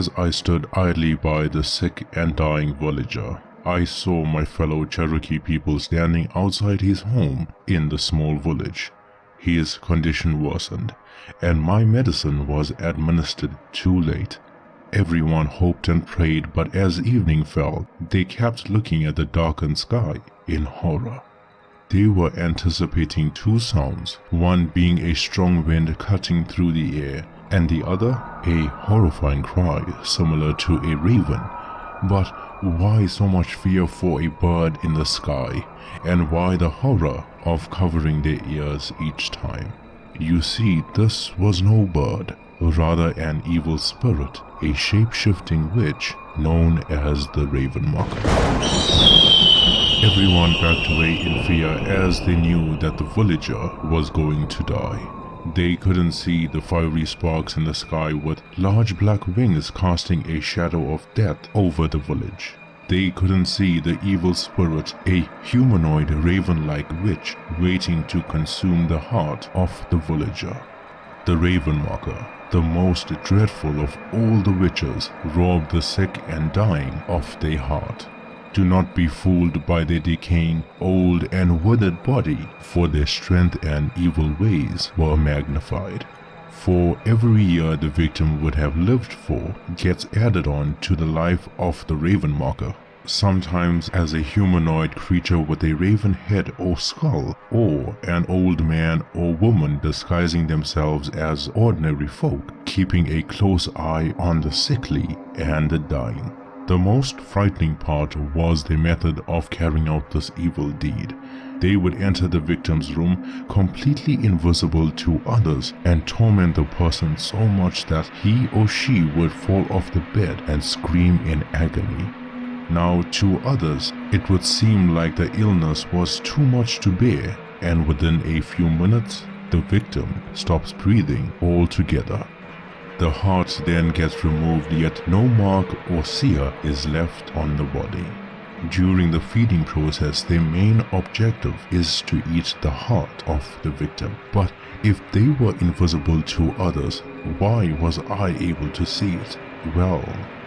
As I stood idly by the sick and dying villager, I saw my fellow Cherokee people standing outside his home in the small village. His condition worsened, and my medicine was administered too late. Everyone hoped and prayed, but as evening fell, they kept looking at the darkened sky in horror. They were anticipating two sounds, one being a strong wind cutting through the air, and the other a horrifying cry similar to a raven. But why so much fear for a bird in the sky, and why the horror of covering their ears each time? You see, this was no bird, rather an evil spirit, a shape-shifting witch known as the Raven Mocker. Everyone backed away in fear as they knew that the villager was going to die. They couldn't see the fiery sparks in the sky with large black wings casting a shadow of death over the village. They couldn't see the evil spirit, a humanoid raven-like witch waiting to consume the heart of the villager. The Raven Mocker, the most dreadful of all the witches, robbed the sick and dying of their heart. Do not be fooled by their decaying, old and withered body, for their strength and evil ways were magnified. For every year the victim would have lived for gets added on to the life of the Raven Mocker, sometimes as a humanoid creature with a raven head or skull, or an old man or woman disguising themselves as ordinary folk, keeping a close eye on the sickly and the dying. The most frightening part was the method of carrying out this evil deed. They would enter the victim's room completely invisible to others and torment the person so much that he or she would fall off the bed and scream in agony. Now, to others, it would seem like the illness was too much to bear, and within a few minutes, the victim stops breathing altogether. The heart then gets removed, yet no mark or sear is left on the body. During the feeding process, their main objective is to eat the heart of the victim. But if they were invisible to others, why was I able to see it? Well,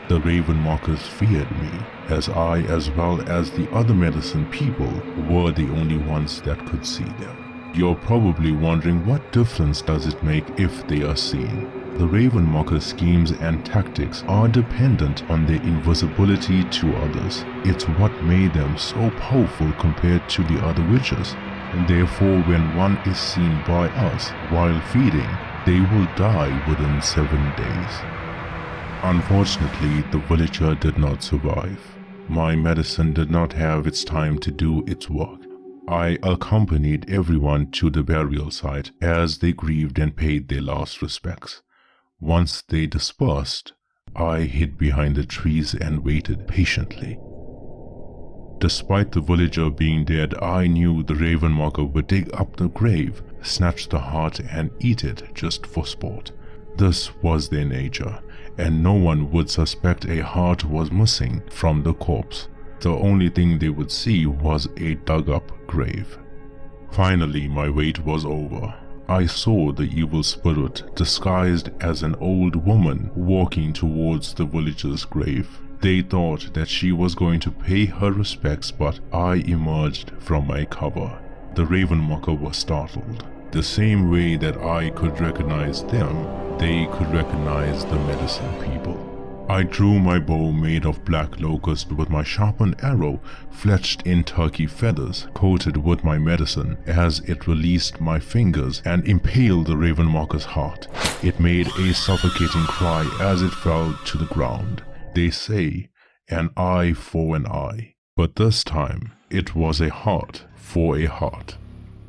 the Raven Mockers feared me, as I, as well as the other medicine people, were the only ones that could see them. You're probably wondering, what difference does it make if they are seen? The Raven Mocker schemes and tactics are dependent on their invisibility to others. It's what made them so powerful compared to the other witches. And therefore, when one is seen by us while feeding, they will die within 7 days. Unfortunately, the villager did not survive. My medicine did not have its time to do its work. I accompanied everyone to the burial site as they grieved and paid their last respects. Once they dispersed, I hid behind the trees and waited patiently. Despite the villager being dead, I knew the Raven Mocker would dig up the grave, snatch the heart and eat it just for sport. This was their nature, and no one would suspect a heart was missing from the corpse. The only thing they would see was a dug-up grave. Finally, my wait was over. I saw the evil spirit disguised as an old woman walking towards the villager's grave. They thought that she was going to pay her respects, but I emerged from my cover. The Raven Mocker was startled. The same way that I could recognize them, they could recognize the medicine people. I drew my bow made of black locust with my sharpened arrow fletched in turkey feathers coated with my medicine as it released my fingers and impaled the Raven Mocker's heart. It made a suffocating cry as it fell to the ground. They say, an eye for an eye, but this time it was a heart for a heart.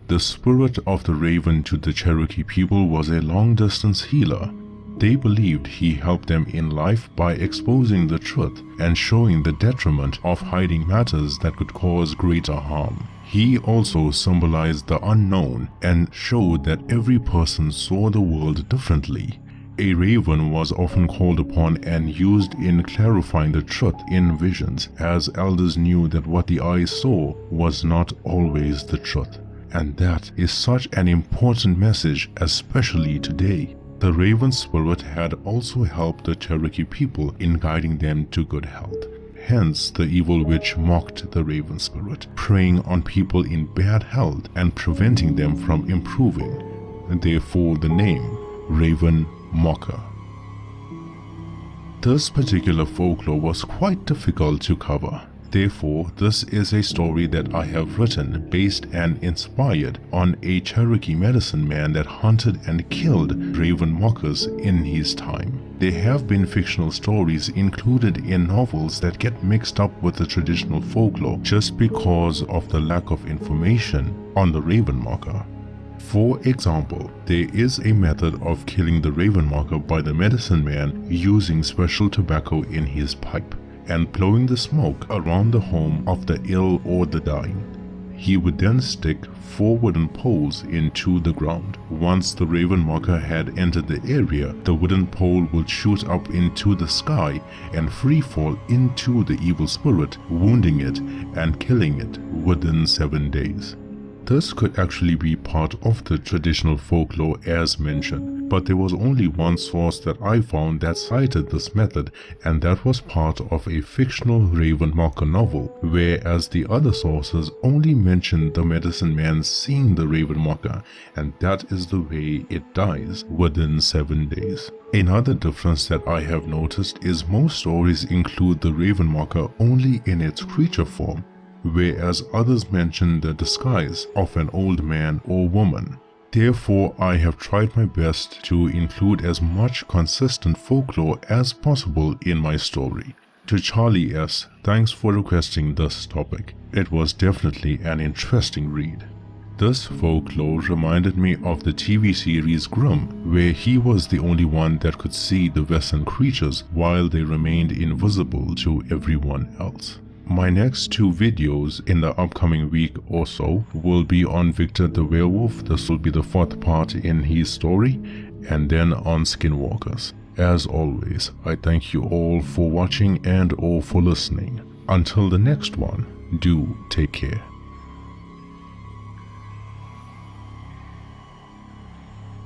The spirit of the raven to the Cherokee people was a long-distance healer. They believed he helped them in life by exposing the truth and showing the detriment of hiding matters that could cause greater harm. He also symbolized the unknown and showed that every person saw the world differently. A raven was often called upon and used in clarifying the truth in visions, as elders knew that what the eye saw was not always the truth. And that is such an important message, especially today. The raven spirit had also helped the Cherokee people in guiding them to good health. Hence, the evil witch mocked the raven spirit, preying on people in bad health and preventing them from improving. Therefore, the name Raven Mocker. This particular folklore was quite difficult to cover. Therefore, this is a story that I have written based and inspired on a Cherokee medicine man that hunted and killed raven mockers in his time. There have been fictional stories included in novels that get mixed up with the traditional folklore just because of the lack of information on the raven mocker. For example, there is a method of killing the raven mocker by the medicine man using special tobacco in his pipe and blowing the smoke around the home of the ill or the dying. He would then stick 4 wooden poles into the ground. Once the raven mocker had entered the area, the wooden pole would shoot up into the sky and free fall into the evil spirit, wounding it and killing it within 7 days. This could actually be part of the traditional folklore as mentioned, but there was only one source that I found that cited this method, and that was part of a fictional raven mocker novel, whereas the other sources only mentioned the medicine man seeing the raven mocker, and that is the way it dies within 7 days. Another difference that I have noticed is most stories include the raven mocker only in its creature form, whereas others mention the disguise of an old man or woman. Therefore, I have tried my best to include as much consistent folklore as possible in my story. To Charlie S., thanks for requesting this topic. It was definitely an interesting read. This folklore reminded me of the TV series Grimm, where he was the only one that could see the Western creatures while they remained invisible to everyone else. My next 2 videos in the upcoming week or so will be on Victor the Werewolf. This will be the 4th part in his story, and then on Skinwalkers. As always, I thank you all for watching and all for listening. Until the next one, do take care.